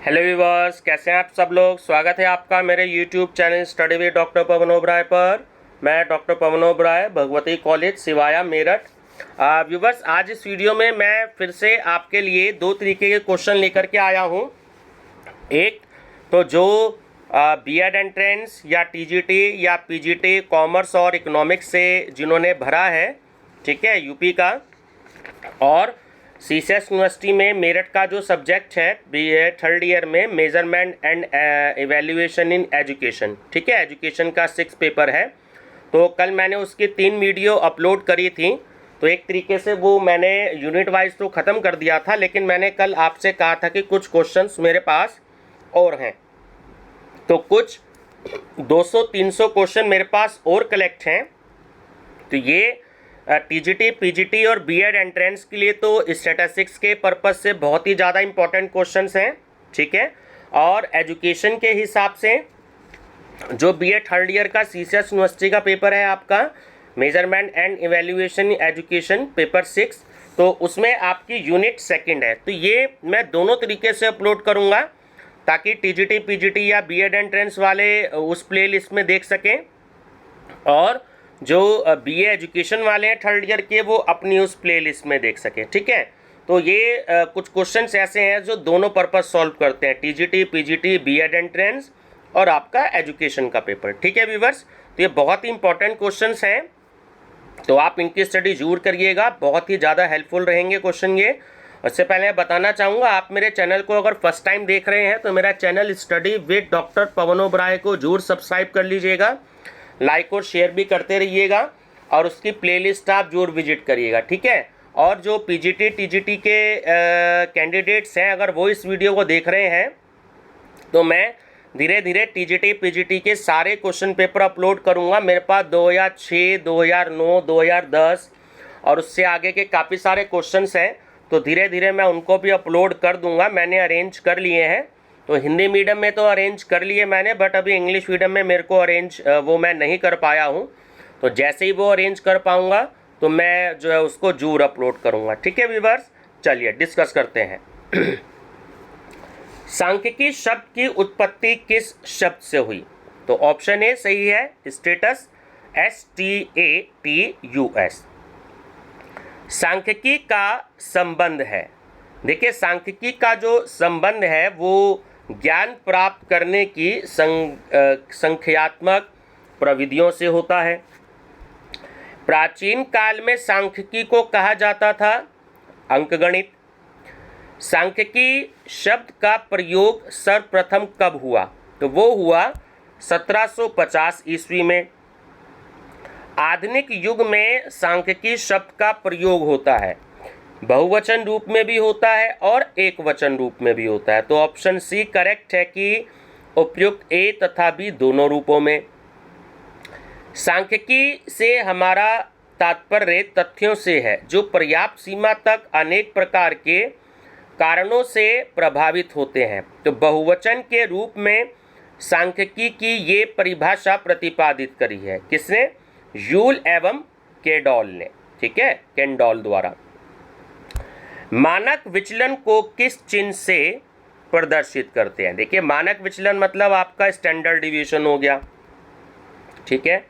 Hello viewers, कैसे हैं आप सब लोग। स्वागत है आपका मेरे YouTube channel study with doctor Pawan Oberoi पर। मैं doctor Pawan Oberoi, Bhagwati college Siwaya, Meerut. Viewers, आज इस वीडियो में मैं फिर से आपके लिए दो तरीके के क्वेश्चन लेकर के आया हूं। एक तो जो बीएड एंट्रेंस या टीजीटी या पीजीटी कॉमर्स और इकोनॉमिक्स से जिन्होंने भरा है, ठीक है, यूपी का, और सीसेस यूनिवर्सिटी में मेरठ का जो सब्जेक्ट है बीए थर्ड ईयर में measurement and evaluation in education, ठीक है, एजुकेशन का 6 पेपर है। तो कल मैंने उसकी 3 वीडियो अपलोड करी थी। तो एक तरीके से वो मैंने यूनिट वाइज तो ख़त्म कर दिया था, लेकिन मैंने कल आपसे कहा था कि कुछ क्वेश्चंस मेरे पास और हैं। तो कुछ 200-300 क्वेश्चन मेरे पास और कलेक्ट हैं। तो ये टीजीटी, पीजीटी और बीएड एंट्रेंस के लिए तो स्टैटिस्टिक्स के पर्पस से बहुत ही ज़्यादा इंपॉर्टेंट क्वेश्चंस हैं, ठीक है। और एजुकेशन के हिसाब से जो बीएड थर्ड ईयर का सीसेस यूनिवर्सिटी का पेपर है आपका, measurement and evaluation education paper 6, तो उसमें आपकी यूनिट सेकंड है। तो ये मैं दोनों तरीके से अपलोड करूँगा ताकि टीजीटी, पीजीटी या बीएड एंट्रेंस वाले उस प्ले लिस्ट में देख सकें, और जो बीए एजुकेशन वाले हैं थर्ड ईयर के, वो अपनी उस प्लेलिस्ट में देख सकें, ठीक है। तो ये कुछ क्वेश्चंस ऐसे हैं जो दोनों पर्पस सॉल्व करते हैं, टीजीटी, पीजीटी, बीएड एंट्रेंस और आपका एजुकेशन का पेपर, ठीक है व्यूअर्स। तो ये बहुत ही इंपॉर्टेंट क्वेश्चंस हैं, तो आप इनकी स्टडी जरूर करिएगा, बहुत ही ज़्यादा हेल्पफुल रहेंगे क्वेश्चन ये। उससे पहले मैं बताना चाहूँगा, आप मेरे चैनल को अगर फर्स्ट टाइम देख रहे हैं तो मेरा channel study with doctor Pawan Oberoi को जरूर सब्सक्राइब कर लीजिएगा, लाइक और शेयर भी करते रहिएगा, और उसकी प्लेलिस्ट आप जरूर विजिट करिएगा, ठीक है। और जो पीजीटी, टीजीटी के कैंडिडेट्स हैं, अगर वो इस वीडियो को देख रहे हैं, तो मैं धीरे धीरे टीजीटी, पीजीटी के सारे क्वेश्चन पेपर अपलोड करूंगा। मेरे पास 2006, 2009, 2010 और उससे आगे के काफ़ी सारे क्वेश्चंस हैं, तो धीरे धीरे मैं उनको भी अपलोड कर दूंगा। मैंने अरेंज कर लिए हैं, तो हिंदी मीडियम में तो अरेंज कर लिए मैंने, बट अभी इंग्लिश मीडियम में मेरे को अरेंज वो मैं नहीं कर पाया हूँ। तो जैसे ही वो अरेंज कर पाऊँगा तो मैं जो है उसको जरूर अपलोड करूँगा, ठीक है व्यूअर्स। चलिए डिस्कस करते हैं। सांख्यिकी शब्द की उत्पत्ति किस शब्द से हुई? तो ऑप्शन ए सही है, स्टेटस, STATUS। सांख्यिकी का संबंध है, देखिए सांख्यिकी का जो संबंध है वो ज्ञान प्राप्त करने की संख्यात्मक प्रविधियों से होता है। प्राचीन काल में सांख्यिकी को कहा जाता था अंकगणित। सांख्यिकी शब्द का प्रयोग सर्वप्रथम कब हुआ? तो वो हुआ 1750 ईस्वी में। आधुनिक युग में सांख्यिकी शब्द का प्रयोग होता है, बहुवचन रूप में भी होता है और एक वचन रूप में भी होता है। तो ऑप्शन सी करेक्ट है कि उपयुक्त ए तथा बी दोनों रूपों में। सांख्यिकी से हमारा तात्पर्य तथ्यों से है जो पर्याप्त सीमा तक अनेक प्रकार के कारणों से प्रभावित होते हैं। तो बहुवचन के रूप में सांख्यिकी की ये परिभाषा प्रतिपादित करी है किसने? यूल एवं केंडॉल ने, ठीक है, केंडॉल द्वारा। मानक विचलन को किस चिन्ह से प्रदर्शित करते हैं? देखिए मानक विचलन मतलब आपका स्टैंडर्ड डिवीजन हो गया, ठीक है।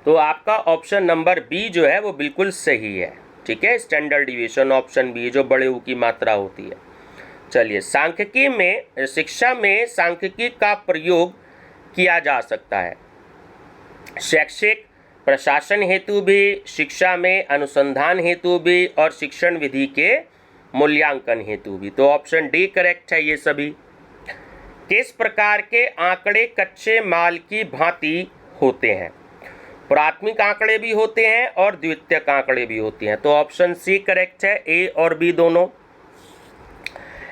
तो आपका ऑप्शन नंबर बी जो है वो बिल्कुल सही है, ठीक है, स्टैंडर्ड डिवीजन ऑप्शन बी, जो बड़े ऊ की मात्रा होती है। चलिए, सांख्यिकी में, शिक्षा में सांख्यिकी का प्रयोग किया जा सकता है शैक्षिक प्रशासन हेतु भी, शिक्षा में अनुसंधान हेतु भी, और शिक्षण विधि के मूल्यांकन हेतु भी। तो ऑप्शन डी करेक्ट है ये सभी। किस प्रकार के आंकड़े कच्चे माल की भांति होते हैं? प्राथमिक आंकड़े भी होते हैं और द्वितीयक आंकड़े भी होते हैं। तो ऑप्शन सी करेक्ट है, ए और बी दोनों।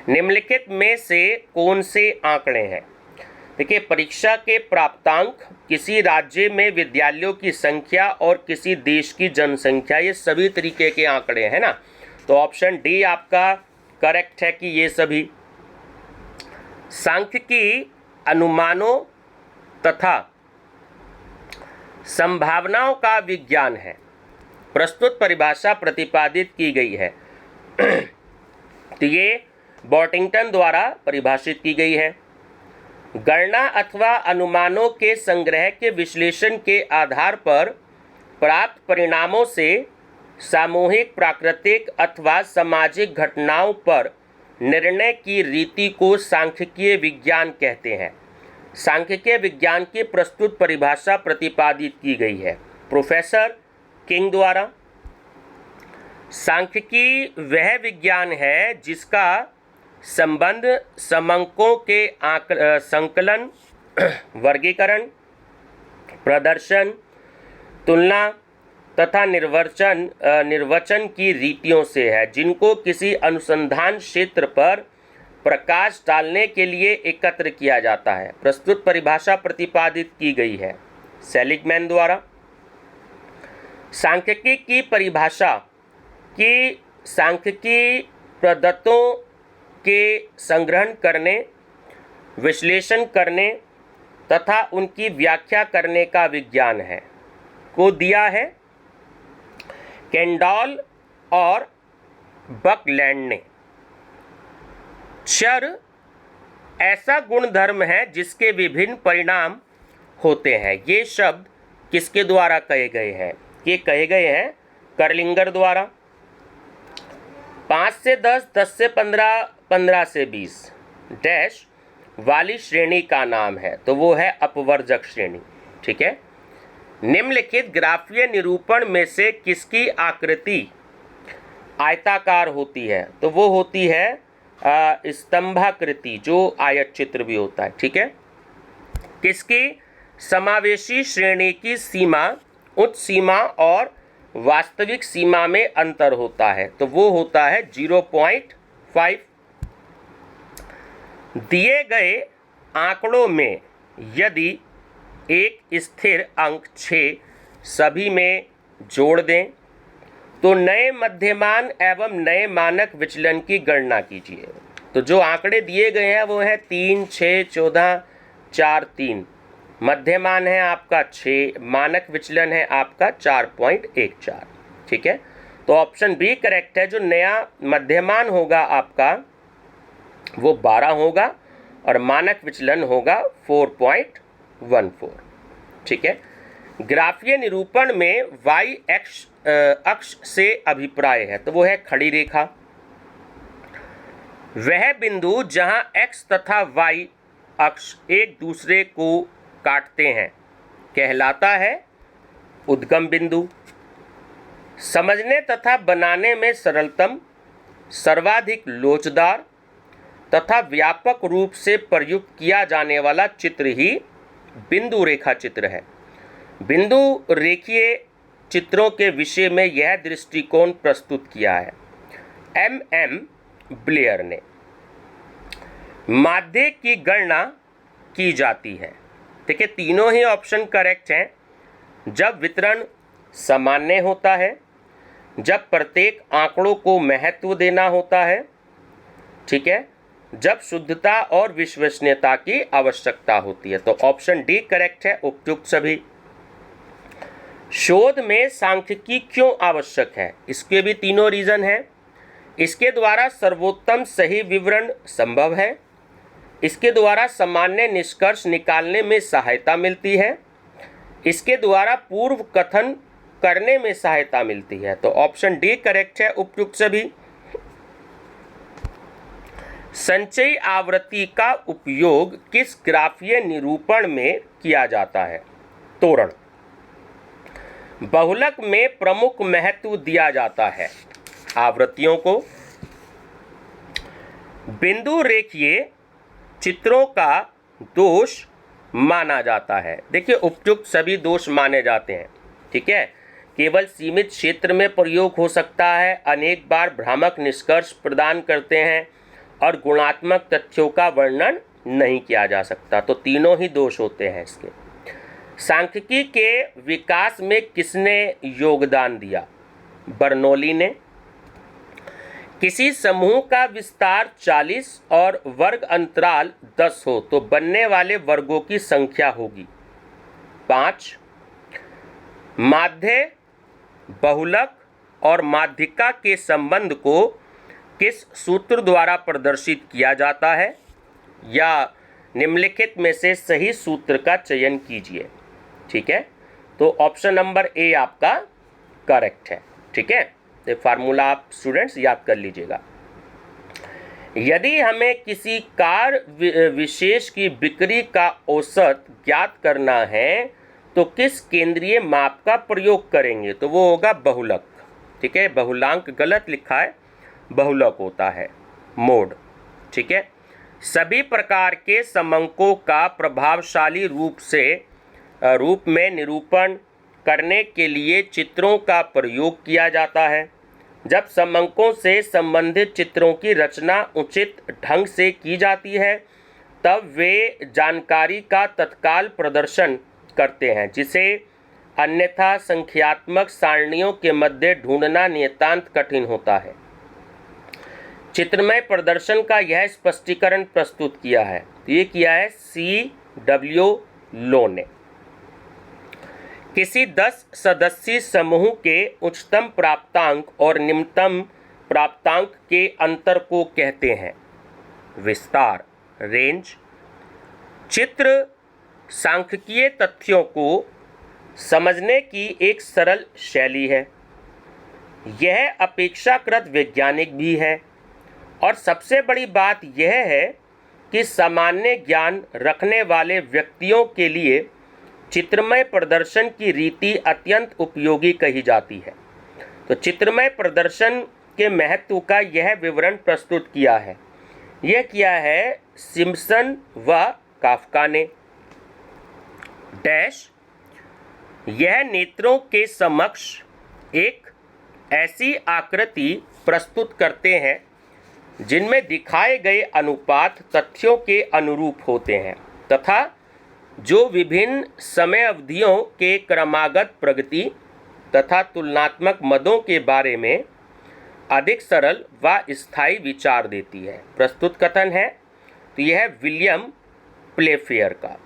निम्नलिखित में से कौन से आंकड़े हैं? देखिए, परीक्षा के प्राप्तांक, किसी राज्य में विद्यालयों की संख्या और किसी देश की जनसंख्या, ये सभी तरीके के आंकड़े हैं ना। तो ऑप्शन डी आपका करेक्ट है कि ये सभी। सांख्यिकी अनुमानों तथा संभावनाओं का विज्ञान है। प्रस्तुत परिभाषा प्रतिपादित की गई है। तो ये बॉटिंगटन द्वारा परिभाषित की गई है। गणना अथवा अनुमानों के संग्रह के विश्लेषण के आधार पर प्राप्त परिणामों से सामूहिक, प्राकृतिक अथवा सामाजिक घटनाओं पर निर्णय की रीति को सांख्यिकीय विज्ञान कहते हैं। सांख्यिकीय विज्ञान की प्रस्तुत परिभाषा प्रतिपादित की गई है प्रोफेसर किंग द्वारा। सांख्यिकी वह विज्ञान है जिसका संबंध समंकों के संकलन, वर्गीकरण, प्रदर्शन, तुलना तथा निर्वचन की रीतियों से है, जिनको किसी अनुसंधान क्षेत्र पर प्रकाश डालने के लिए एकत्र किया जाता है। प्रस्तुत परिभाषा प्रतिपादित की गई है सेलिगमैन द्वारा। सांख्यिकी की परिभाषा की सांख्यिकी पद्धतों के संग्रहण करने, विश्लेषण करने तथा उनकी व्याख्या करने का विज्ञान है को दिया है केंडॉल और बकलैंड ने। चर ऐसा गुणधर्म है जिसके विभिन्न परिणाम होते हैं। ये शब्द किसके द्वारा कहे गए हैं? ये कहे गए हैं कर्लिंगर द्वारा। 5 से 10, 10 से 15, 15 से 20 डैश वाली श्रेणी का नाम है, तो वो है अपवर्जक श्रेणी। ठीक है। निम्नलिखित ग्राफीय निरूपण में से किसकी आकृति आयताकार होती है? तो वो होती है स्तंभाकृति, जो आयत चित्र भी होता है। ठीक है। किसकी समावेशी श्रेणी की सीमा, उच्च सीमा और वास्तविक सीमा में अंतर होता है? तो वो होता है 0.5। दिए गए आंकड़ों में यदि एक स्थिर अंक 6 सभी में जोड़ दें तो नए मध्यमान एवं नए मानक विचलन की गणना कीजिए। तो जो आंकड़े दिए गए हैं वो है 3, 6, 14, 4, 3। मध्यमान है आपका 6, मानक विचलन है आपका 4.14। ठीक है। तो ऑप्शन बी करेक्ट है। जो नया मध्यमान होगा आपका वो 12 होगा और मानक विचलन होगा 4.14। ठीक है। ग्राफीय निरूपण में y अक्ष से अभिप्राय है, तो वो है खड़ी रेखा। वह बिंदु जहां x तथा y अक्ष एक दूसरे को काटते हैं कहलाता है उद्गम बिंदु। समझने तथा बनाने में सरलतम, सर्वाधिक लोचदार तथा व्यापक रूप से प्रयुक्त किया जाने वाला चित्र ही बिंदु रेखा चित्र है। बिंदु रेखीय चित्रों के विषय में यह दृष्टिकोण प्रस्तुत किया है M.M. ब्लेयर ने। माध्य की गणना की जाती है। देखिए तीनों ही ऑप्शन करेक्ट हैं। जब वितरण सामान्य होता है, जब प्रत्येक आंकड़ों को महत्व देना होता है, ठीक है, जब शुद्धता और विश्वसनीयता की आवश्यकता होती है। तो ऑप्शन डी करेक्ट है, उपयुक्त सभी। शोध में सांख्यिकी क्यों आवश्यक है? इसके भी तीनों रीजन हैं। इसके द्वारा सर्वोत्तम सही विवरण संभव है। इसके द्वारा सामान्य निष्कर्ष निकालने में सहायता मिलती है। इसके द्वारा पूर्व कथन करने में सहायता मिलती है। तो ऑप्शन डी करेक्ट है, उपयुक्त सभी। संचयी आवृत्ति का उपयोग किस ग्राफीय निरूपण में किया जाता है? तोरण। बहुलक में प्रमुख महत्व दिया जाता है आवृत्तियों को। बिंदु रेखीय चित्रों का दोष माना जाता है। देखिए उपयुक्त सभी दोष माने जाते हैं। ठीक है। केवल सीमित क्षेत्र में प्रयोग हो सकता है, अनेक बार भ्रामक निष्कर्ष प्रदान करते हैं और गुणात्मक तथ्यों का वर्णन नहीं किया जा सकता। तो तीनों ही दोष होते हैं इसके। सांख्यिकी के विकास में किसने योगदान दिया? बर्नौली ने। किसी समूह का विस्तार 40 और वर्ग अंतराल 10 हो तो बनने वाले वर्गों की संख्या होगी 5। माध्य, बहुलक और माध्यिका के संबंध को किस सूत्र द्वारा प्रदर्शित किया जाता है, या निम्नलिखित में से सही सूत्र का चयन कीजिए। ठीक है, तो ऑप्शन नंबर ए आपका करेक्ट है। ठीक है, तो फार्मूला आप स्टूडेंट्स याद कर लीजिएगा। यदि हमें किसी कार विशेष की बिक्री का औसत ज्ञात करना है तो किस केंद्रीय माप का प्रयोग करेंगे, तो वो होगा बहुलक। ठीक है, बहुलांक गलत लिखा है, बहुलक होता है, मोड। ठीक है, सभी प्रकार के समंकों का प्रभावशाली रूप में निरूपण करने के लिए चित्रों का प्रयोग किया जाता है। जब समंकों से संबंधित चित्रों की रचना उचित ढंग से की जाती है तब वे जानकारी का तत्काल प्रदर्शन करते हैं, जिसे अन्यथा संख्यात्मक सारणियों के मध्य ढूंढना नितांत कठिन होता है। चित्रमय प्रदर्शन का यह स्पष्टीकरण प्रस्तुत किया है, ये किया है C.W. लो ने। किसी 10 सदस्यीय समूह के उच्चतम प्राप्तांक और निम्नतम प्राप्तांक के अंतर को कहते हैं विस्तार, रेंज। चित्र सांख्यिकीय तथ्यों को समझने की एक सरल शैली है। यह अपेक्षाकृत वैज्ञानिक भी है, और सबसे बड़ी बात यह है कि सामान्य ज्ञान रखने वाले व्यक्तियों के लिए चित्रमय प्रदर्शन की रीति अत्यंत उपयोगी कही जाती है। तो चित्रमय प्रदर्शन के महत्व का यह विवरण प्रस्तुत किया है, यह किया है सिम्पसन व काफ्का ने। डैश, यह नेत्रों के समक्ष एक ऐसी आकृति प्रस्तुत करते हैं जिनमें दिखाए गए अनुपात तथ्यों के अनुरूप होते हैं तथा जो विभिन्न समय अवधियों के क्रमागत प्रगति तथा तुलनात्मक मदों के बारे में अधिक सरल व स्थायी विचार देती है। प्रस्तुत कथन है तो यह विलियम प्लेफेयर का।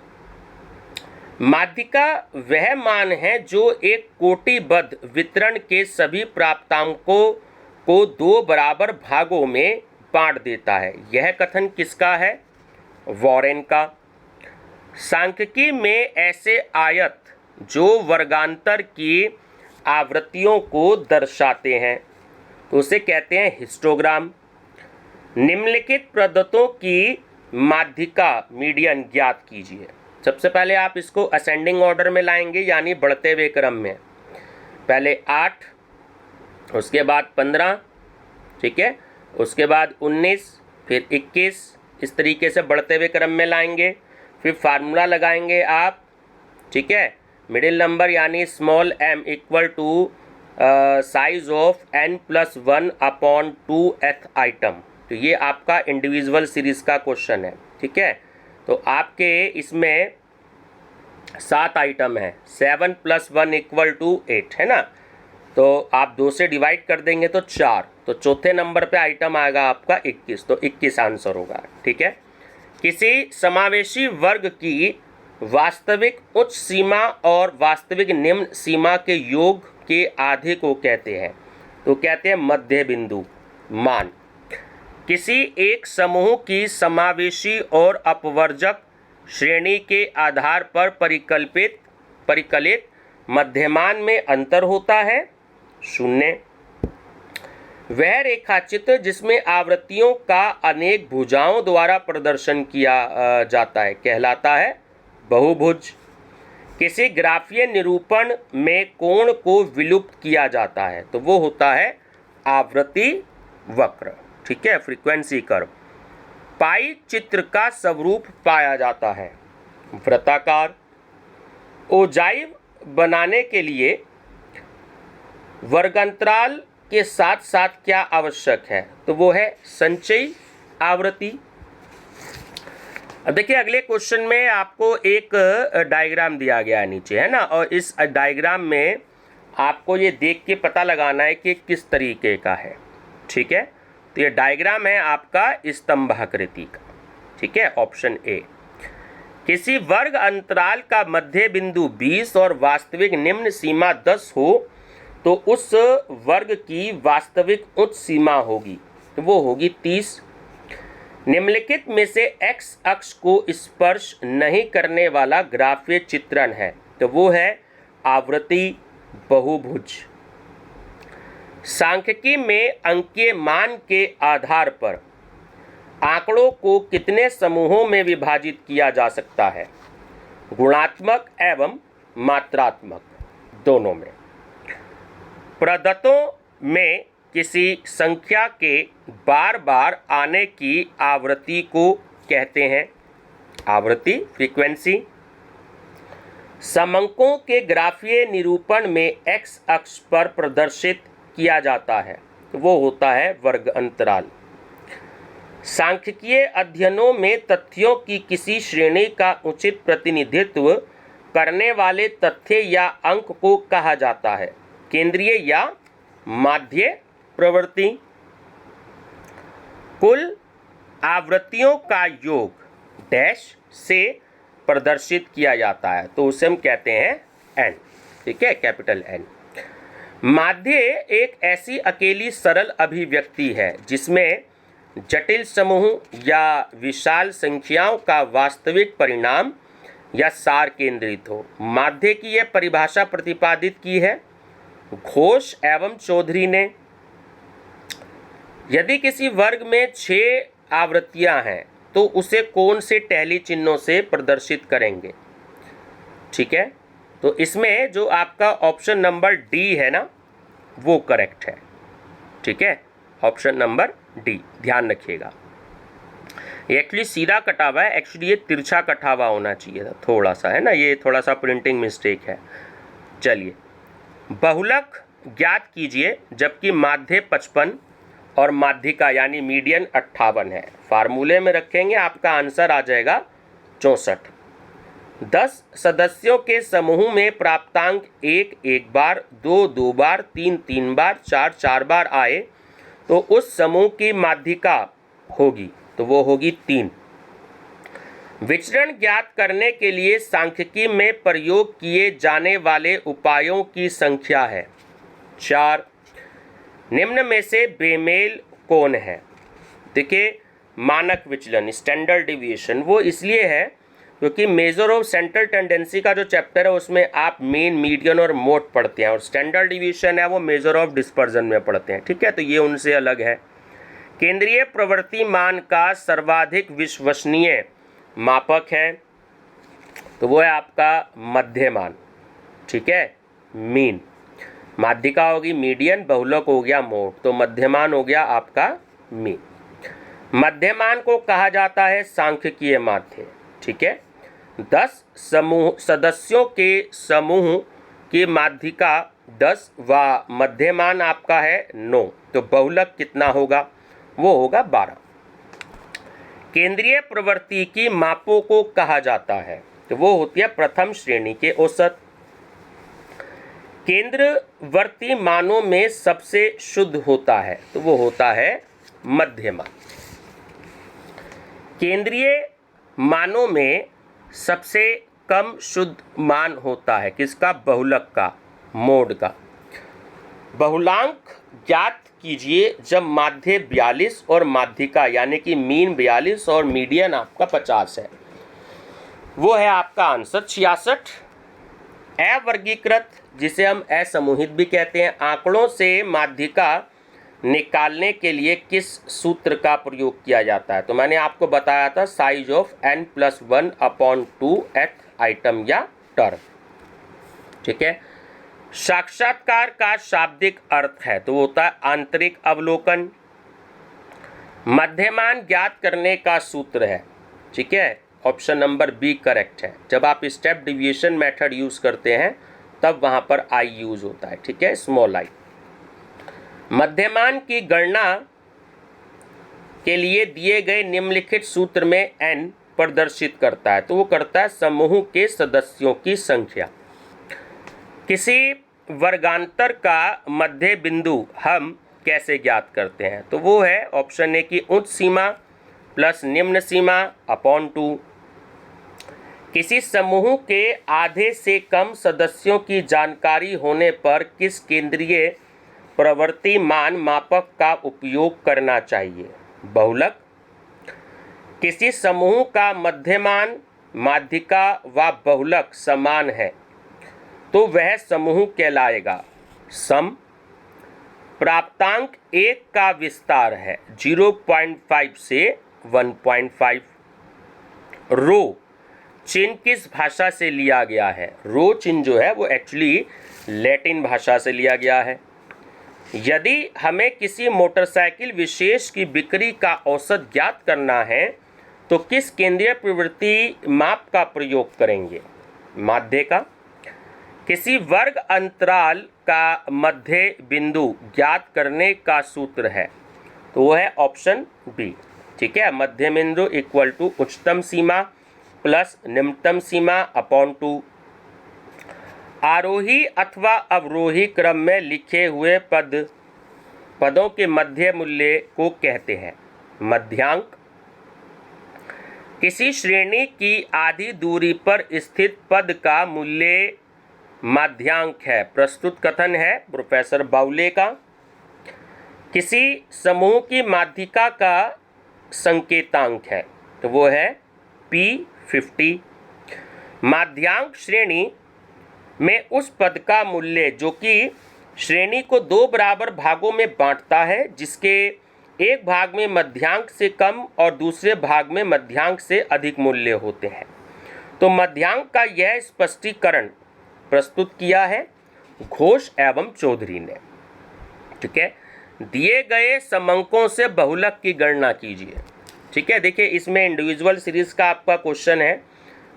माध्यिका वह मान है जो एक कोटिबद्ध वितरण के सभी प्राप्तांकों को 2 बराबर भागों में बांट देता है। यह कथन किसका है? वॉरेन का। सांख्यिकी में ऐसे आयत जो वर्गांतर की आवृत्तियों को दर्शाते हैं तो उसे कहते हैं हिस्टोग्राम। निम्नलिखित पद्धतों की माध्यिका मीडियन ज्ञात कीजिए। सबसे पहले आप इसको असेंडिंग ऑर्डर में लाएंगे, यानी बढ़ते हुए क्रम में। पहले 8, उसके बाद 15, ठीक है, उसके बाद 19, फिर 21, इस तरीके से बढ़ते हुए क्रम में लाएंगे। फिर फार्मूला लगाएंगे आप, ठीक है, मिडिल नंबर यानी small m equal to size of n+1 upon 2th item. तो ये आपका इंडिविजुअल सीरीज का क्वेश्चन है, ठीक है। तो आपके इसमें 7 आइटम है, 7 + 1 = 8 है ना। तो आप 2 से डिवाइड कर देंगे तो 4, तो चौथे नंबर पे आइटम आएगा आपका 21, तो 21 आंसर होगा, ठीक है। किसी समावेशी वर्ग की वास्तविक उच्च सीमा और वास्तविक निम्न सीमा के योग के आधे को कहते हैं, तो कहते हैं मध्य बिंदु मान। किसी एक समूह की समावेशी और अपवर्जक श्रेणी के आधार पर परिकलित मध्यमान में अंतर होता है 0। वह रेखाचित्र जिसमें आवृत्तियों का अनेक भुजाओं द्वारा प्रदर्शन किया जाता है कहलाता है बहुभुज। किसी ग्राफीय निरूपण में कोण को विलुप्त किया जाता है तो वो होता है आवृत्ति वक्र, ठीक है, फ्रीक्वेंसी कर्व। पाई चित्र का स्वरूप पाया जाता है वृत्ताकार। ओजाइव बनाने के लिए वर्गांतराल के साथ साथ क्या आवश्यक है, तो वो है संचयी आवृत्ति। अब देखिए अगले क्वेश्चन में आपको एक डायग्राम दिया गया है नीचे, है ना, और इस डायग्राम में आपको ये देख के पता लगाना है कि किस तरीके का है, ठीक है। तो ये डायग्राम है आपका स्तंभाकृति का, ठीक है, ऑप्शन ए। किसी वर्ग अंतराल का मध्य बिंदु 20 और वास्तविक निम्न सीमा 10 हो तो उस वर्ग की वास्तविक उच्च सीमा होगी तो वो होगी 30। निम्नलिखित में से x अक्ष को स्पर्श नहीं करने वाला ग्राफीय चित्रण है, तो वो है आवृत्ति बहुभुज। सांख्यिकी में अंकीय मान के आधार पर आंकड़ों को कितने समूहों में विभाजित किया जा सकता है? गुणात्मक एवं मात्रात्मक दोनों में। प्रदत्तों में किसी संख्या के बार बार आने की आवृत्ति को कहते हैं आवृत्ति, फ्रीक्वेंसी। समंकों के ग्राफीय निरूपण में x अक्ष पर प्रदर्शित किया जाता है, वो होता है वर्ग अंतराल। सांख्यिकीय अध्ययनों में तथ्यों की किसी श्रेणी का उचित प्रतिनिधित्व करने वाले तथ्य या अंक को कहा जाता है केंद्रीय या माध्य प्रवृत्ति। कुल आवृत्तियों का योग डैश से प्रदर्शित किया जाता है, तो उसे हम कहते हैं n, ठीक है, कैपिटल N। माध्य एक ऐसी अकेली सरल अभिव्यक्ति है जिसमें जटिल समूह या विशाल संख्याओं का वास्तविक परिणाम या सार केंद्रित हो। माध्य की यह परिभाषा प्रतिपादित की है घोष एवं चौधरी ने। यदि किसी वर्ग में 6 आवृत्तियां हैं तो उसे कौन से टैली चिन्हों से प्रदर्शित करेंगे? ठीक है, तो इसमें जो आपका ऑप्शन नंबर डी है ना, वो करेक्ट है। ठीक है, ऑप्शन नंबर डी, ध्यान रखिएगा। ये एक्चुअली सीधा कटा हुआ है, एक्चुअली ये तिरछा कटा हुआ होना चाहिए था, थोड़ा सा, है ना, ये थोड़ा सा प्रिंटिंग मिस्टेक है। चलिए, बहुलक ज्ञात कीजिए जबकि माध्य 55 और माध्यिका यानी मीडियन 58 है। फार्मूले में रखेंगे, आपका आंसर आ जाएगा 64। 10 सदस्यों के समूह में प्राप्तांक 1 1 बार, 2 2 बार, 3 3 बार, 4 4 बार आए तो उस समूह की माध्यिका होगी, तो वो होगी 3। विचरण ज्ञात करने के लिए सांख्यिकी में प्रयोग किए जाने वाले उपायों की संख्या है 4। निम्न में से बेमेल कौन है? देखिए, मानक विचलन, स्टैंडर्ड डिविएशन, वो इसलिए है क्योंकि मेजर ऑफ सेंट्रल टेंडेंसी का जो चैप्टर है उसमें आप मीन, मीडियन और मोड पढ़ते हैं, और स्टैंडर्ड डिविएशन है वो मेजर ऑफ डिस्पर्जन में पढ़ते हैं। ठीक है, तो ये उनसे अलग है। केंद्रीय प्रवृत्ति मान का सर्वाधिक विश्वसनीय मापक है, तो वो है आपका मध्यमान। ठीक है, मीन। माध्यिका होगी मीडियन, बहुलक हो गया मोड, तो मध्यमान हो गया आपका मीन। मध्यमान को कहा जाता है सांख्यिकीय माध्य। ठीक है, 10 समूह सदस्यों के समूह की माध्यिका 10 व मध्यमान आपका है 9, तो बहुलक कितना होगा? वो होगा 12। केंद्रीय प्रवृत्ति की मापों को कहा जाता है, तो वो होती है प्रथम श्रेणी के औसत। केंद्रवर्ती मानों में सबसे शुद्ध होता है, तो वो होता है मध्यमान। केंद्रीय मानों में सबसे कम शुद्ध मान होता है किसका? बहुलक का, मोड का। बहुलांक ज्ञात कीजिए जब माध्य 42 और माध्यिका यानी कि मीन 42 और मीडियन आपका 50 है, वो है आपका आंसर 66। अवर्गीकृत, जिसे हम असमूहित भी कहते हैं, आंकड़ों से माध्यिका निकालने के लिए किस सूत्र का प्रयोग किया जाता है? तो मैंने आपको बताया था साइज ऑफ n+1/2 एथ आइटम या टर्म। ठीक है, साक्षात्कार का शाब्दिक अर्थ है, तो होता है आंतरिक अवलोकन। मध्यमान ज्ञात करने का सूत्र है, ठीक है, ऑप्शन नंबर बी करेक्ट है। जब आप स्टेप डिविएशन मेथड यूज करते हैं तब वहां पर आई यूज होता है, ठीक है, स्मॉल आई। मध्यमान की गणना के लिए दिए गए निम्नलिखित सूत्र में n प्रदर्शित करता है, तो वो करता है समूह के सदस्यों की संख्या। किसी वर्गांतर का मध्य बिंदु हम कैसे ज्ञात करते हैं? तो वो है ऑप्शन ए की उच्च सीमा प्लस निम्न सीमा अपॉन 2। किसी समूह के आधे से कम सदस्यों की जानकारी होने पर किस केंद्रीय प्रवृत्ति मान मापक का उपयोग करना चाहिए? बहुलक। किसी समूह का मध्यमान, माध्यिका व बहुलक समान है तो वह समूह कहलाएगा। सम। प्राप्तांक 1 का विस्तार है 0.5 से 1.5। रो चिन्ह किस भाषा से लिया गया है? रो चिन्ह जो है वो एक्चुअली लैटिन भाषा से लिया गया है। यदि हमें किसी मोटरसाइकिल विशेष की बिक्री का औसत ज्ञात करना है तो किस केंद्रीय प्रवृत्ति माप का प्रयोग करेंगे? माध्य का। किसी वर्ग अंतराल का मध्य बिंदु ज्ञात करने का सूत्र है तो वो है ऑप्शन बी। ठीक है, मध्य बिंदु इक्वल टू उच्चतम सीमा प्लस निम्नतम सीमा अपॉन 2। आरोही अथवा अवरोही क्रम में लिखे हुए पदों के मध्य मूल्य को कहते हैं मध्यांक। किसी श्रेणी की आधी दूरी पर स्थित पद का मूल्य माध्यांक है। प्रस्तुत कथन है प्रोफेसर बाउले का। किसी समूह की माध्यिका का संकेतांक है तो वो है P50। माध्यांक श्रेणी में उस पद का मूल्य जो कि श्रेणी को 2 बराबर भागों में बांटता है, जिसके एक भाग में मध्यांक से कम और दूसरे भाग में मध्यांक से अधिक मूल्य होते हैं। तो मध्यांक का यह स्पष्टीकरण प्रस्तुत किया है घोष एवं चौधरी ने। ठीक है, दिए गए समंकों से बहुलक की गणना कीजिए। ठीक है, देखिए इसमें इंडिविजुअल सीरीज का आपका क्वेश्चन है।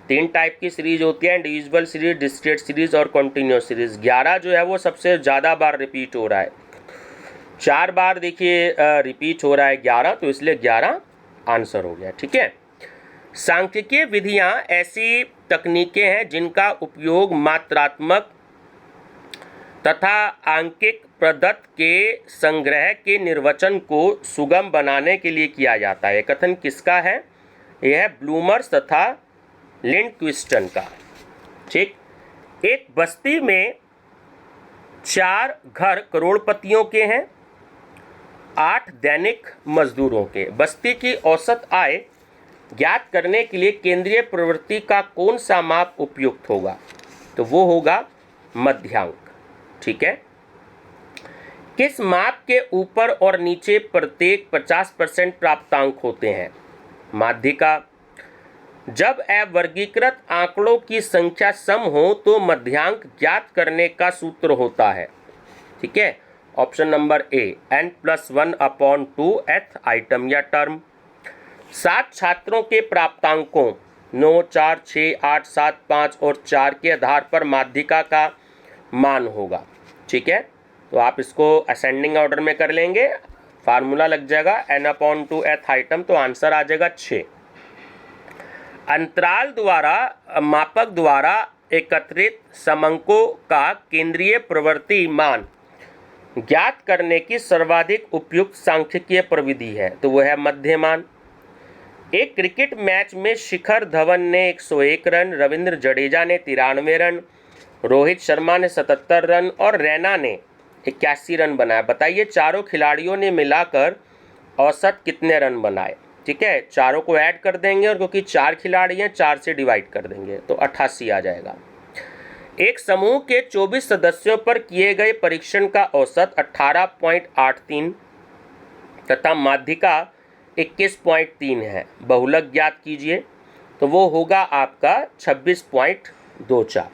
3 टाइप की सीरीज होती है, इंडिविजुअल सीरीज, डिस्क्रीट सीरीज और कॉन्टिन्यूस सीरीज। 11 जो है वो सबसे ज़्यादा बार रिपीट हो रहा है, 4 बार देखिए रिपीट हो रहा है 11, तो इसलिए 11 आंसर हो गया। ठीक है, सांख्यिकीय विधियां ऐसी तकनीकें हैं जिनका उपयोग मात्रात्मक तथा आंकिक प्रदत्त के संग्रह के निर्वचन को सुगम बनाने के लिए किया जाता है। कथन किसका है? यह ब्लूमर्स तथा लिंडक्विस्टन का। ठीक, एक बस्ती में 4 घर करोड़पतियों के हैं, 8 दैनिक मजदूरों के। बस्ती की औसत आय ज्ञात करने के लिए केंद्रीय प्रवृत्ति का कौन सा माप उपयुक्त होगा? तो वो होगा मध्यांक। ठीक है, किस माप के ऊपर और नीचे प्रत्येक 50% प्राप्तांक होते हैं? माध्यिका। जब अवर्गीकृत आंकड़ों की संख्या सम हो तो मध्यांक ज्ञात करने का सूत्र होता है। ठीक है, option number A n+1 upon 2 th item या टर्म। 7 छात्रों के प्राप्तांकों 9, 4, 6, 8, 7, 5 और 4 के आधार पर माध्यिका का मान होगा। ठीक है, तो आप इसको असेंडिंग ऑर्डर में कर लेंगे, फार्मूला लग जाएगा n/2 th आइटम, तो आंसर आ जाएगा 6। अंतराल द्वारा मापक द्वारा एकत्रित समंकों का केंद्रीय प्रवृत्ति मान ज्ञात करने की सर्वाधिक उपयुक्त सांख्यिकीय प्रविधि है तो वह है मध्यमान। एक क्रिकेट मैच में शिखर धवन ने 101 रन, रविंद्र जडेजा ने 93 रन, रोहित शर्मा ने 77 रन और रैना ने 81 रन बनाए। बताइए चारों खिलाड़ियों ने मिलाकर औसत कितने रन बनाए? ठीक है, चारों को ऐड कर देंगे और क्योंकि 4 खिलाड़ी हैं 4 से डिवाइड कर देंगे तो 88 आ जाएगा। एक समूह के 24 सदस्यों पर किए गए परीक्षण का औसत 18.83 तथा माध्यिका 21.3 है। बहुलक ज्ञात कीजिए तो वो होगा आपका 26.24।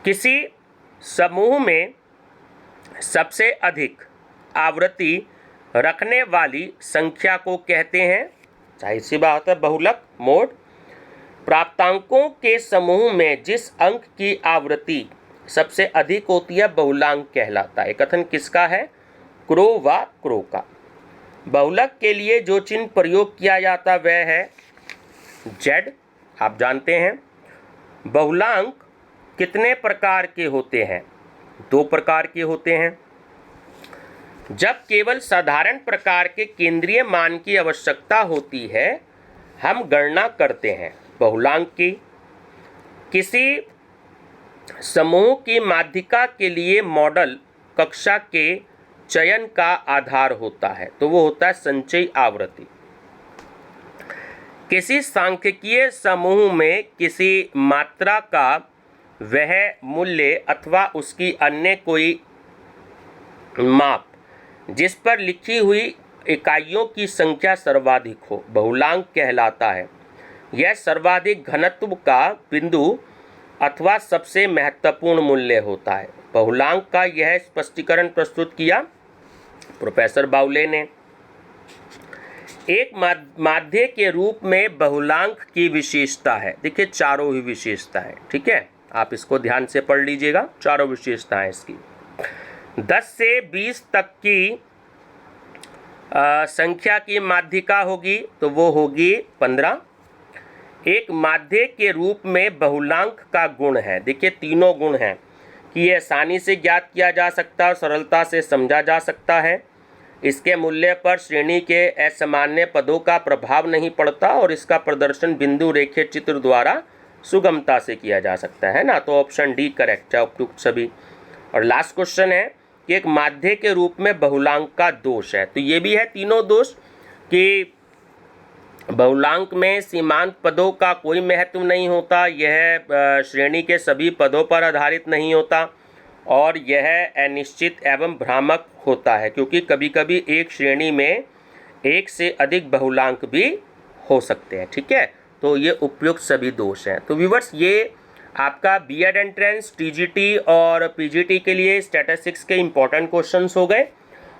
किसी समूह में सबसे अधिक आवृत्ति रखने वाली संख्या को कहते हैं, जाहिर सी बात है, बहुलक मोड। प्राप्तांकों के समूह में जिस अंक की आवृत्ति सबसे अधिक होती है बहुलांक कहलाता है। कथन किसका है? क्रो व क्रो का। बहुलक के लिए जो चिन्ह प्रयोग किया जाता वह है Z, आप जानते हैं। बहुलांक कितने प्रकार के होते हैं? 2 प्रकार के होते हैं। जब केवल साधारण प्रकार के केंद्रीय मान की आवश्यकता होती है हम गणना करते हैं बहुलांक की। किसी समूह की माध्यिका के लिए मॉडल कक्षा के चयन का आधार होता है? तो वो होता है संचयी आवृत्ति। किसी सांख्यिकीय समूह में किसी मात्रा का वह मूल्य अथवा उसकी अन्य कोई माप जिस पर लिखी हुई इकाइयों की संख्या सर्वाधिक हो, बहुलांक कहलाता है। यह सर्वाधिक घनत्व का बिंदु अथवा सबसे महत्वपूर्ण मूल्य होता है। बहुलांक का यह स्पष्टीकरण प्रस्तुत किया प्रोफेसर बाउले ने। एक माध्य के रूप में बहुलांक की विशेषता है, देखिए चारों ही विशेषता है, ठीक है, आप इसको ध्यान से पढ़ लीजिएगा, चारों विशेषताएं इसकी। 10 से 20 तक की संख्या की माध्यिका होगी तो वो होगी 15। एक माध्य के रूप में बहुलांक का गुण है, देखिए तीनों गुण हैं कि ये आसानी से ज्ञात किया जा सकता है और सरलता से समझा जा सकता है। इसके मूल्य पर श्रेणी के असामान्य पदों का प्रभाव नहीं पड़ता और इसका प्रदर्शन बिंदु रेखे चित्र द्वारा सुगमता से किया जा सकता है ना। तो ऑप्शन डी करेक्ट है उपयुक्त सभी। और लास्ट क्वेश्चन है कि एक माध्य के रूप में बहुलांक का दोष है, तो ये भी है तीनों दोष कि बहुलांक में सीमांत पदों का कोई महत्व नहीं होता, यह श्रेणी के सभी पदों पर आधारित नहीं होता और यह अनिश्चित एवं भ्रामक होता है क्योंकि कभी कभी एक श्रेणी में एक से अधिक बहुलांक भी हो सकते हैं, ठीक है। तो ये उपयुक्त सभी दोष हैं। तो व्यूअर्स, ये आपका बीएड एंट्रेंस, टीजीटी और पीजीटी के लिए स्टैटिस्टिक्स के इम्पोर्टेंट क्वेश्चंस हो गए।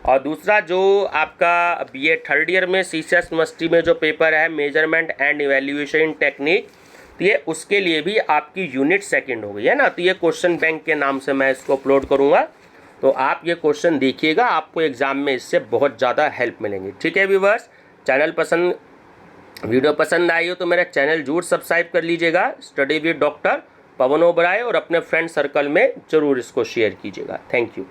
और दूसरा जो आपका बीए थर्ड ईयर में सीसीएस यूनिवर्सिटी में जो पेपर है मेजरमेंट एंड इवैल्यूएशन टेक्निक, तो ये उसके लिए भी आपकी यूनिट सेकंड हो गई है ना। तो ये क्वेश्चन बैंक के नाम से मैं इसको अपलोड करूँगा, तो आप ये क्वेश्चन देखिएगा, आपको एग्जाम में इससे बहुत ज़्यादा हेल्प मिलेंगी, ठीक है व्यूअर्स। वीडियो पसंद आई हो तो मेरा चैनल जरूर सब्सक्राइब कर लीजिएगा, study with doctor Pawan Oberoi, और अपने फ्रेंड सर्कल में ज़रूर इसको शेयर कीजिएगा। Thank you.